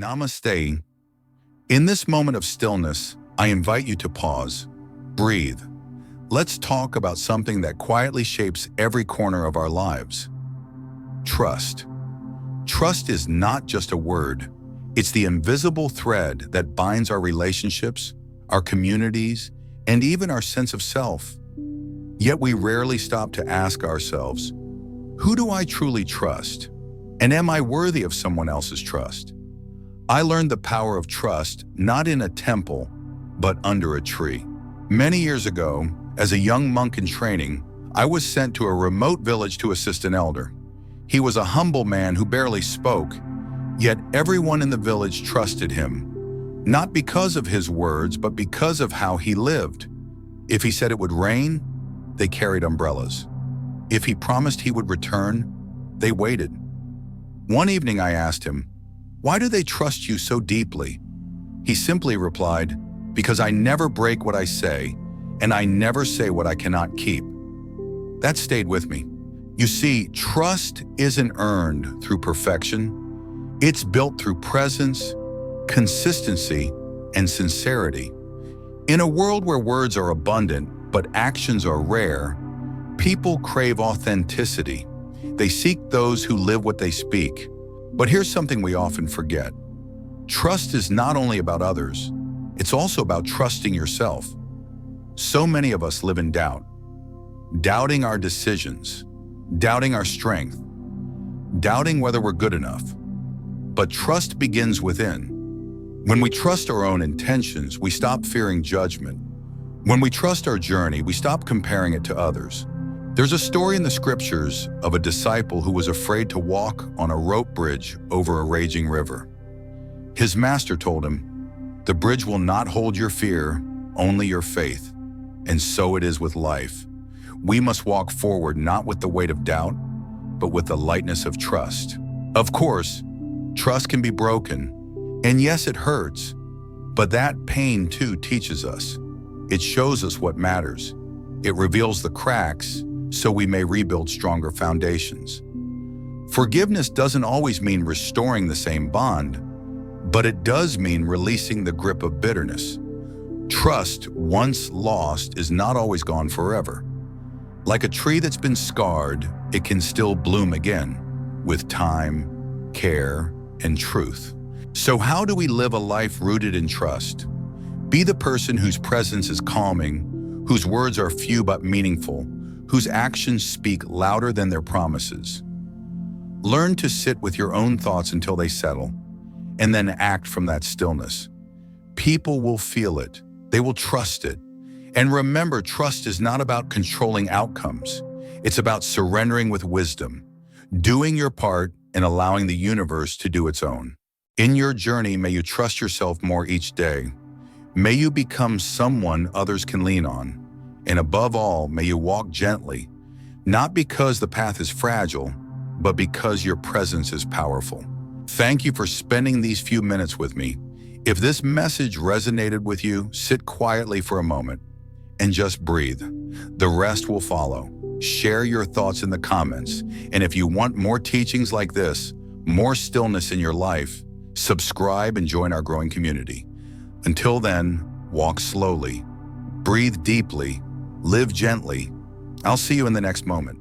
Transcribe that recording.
Namaste. In this moment of stillness, I invite you to pause, breathe. Let's talk about something that quietly shapes every corner of our lives. Trust. Trust is not just a word. It's the invisible thread that binds our relationships, our communities, and even our sense of self. Yet we rarely stop to ask ourselves, who do I truly trust? And am I worthy of someone else's trust? I learned the power of trust not in a temple, but under a tree. Many years ago, as a young monk in training, I was sent to a remote village to assist an elder. He was a humble man who barely spoke, yet everyone in the village trusted him, not because of his words, but because of how he lived. If he said it would rain, they carried umbrellas. If he promised he would return, they waited. One evening I asked him, "Why do they trust you so deeply?" He simply replied, "Because I never break what I say, and I never say what I cannot keep." That stayed with me. You see, trust isn't earned through perfection. It's built through presence, consistency, and sincerity. In a world where words are abundant, but actions are rare, people crave authenticity. They seek those who live what they speak. But here's something we often forget. Trust is not only about others, it's also about trusting yourself. So many of us live in doubt, doubting our decisions, doubting our strength, doubting whether we're good enough. But trust begins within. When we trust our own intentions, we stop fearing judgment. When we trust our journey, we stop comparing it to others. There's a story in the scriptures of a disciple who was afraid to walk on a rope bridge over a raging river. His master told him, "The bridge will not hold your fear, only your faith." And so it is with life. We must walk forward not with the weight of doubt, but with the lightness of trust. Of course, trust can be broken, and yes, it hurts, but that pain too teaches us. It shows us what matters. It reveals the cracks so we may rebuild stronger foundations. Forgiveness doesn't always mean restoring the same bond, but it does mean releasing the grip of bitterness. Trust, once lost, is not always gone forever. Like a tree that's been scarred, it can still bloom again, with time, care, and truth. So how do we live a life rooted in trust? Be the person whose presence is calming, whose words are few but meaningful, whose actions speak louder than their promises. Learn to sit with your own thoughts until they settle, and then act from that stillness. People will feel it. They will trust it. And remember, trust is not about controlling outcomes. It's about surrendering with wisdom, doing your part, and allowing the universe to do its own. In your journey, may you trust yourself more each day. May you become someone others can lean on. And above all, may you walk gently, not because the path is fragile, but because your presence is powerful. Thank you for spending these few minutes with me. If this message resonated with you, sit quietly for a moment and just breathe. The rest will follow. Share your thoughts in the comments. And if you want more teachings like this, more stillness in your life, subscribe and join our growing community. Until then, walk slowly, breathe deeply, live gently. I'll see you in the next moment.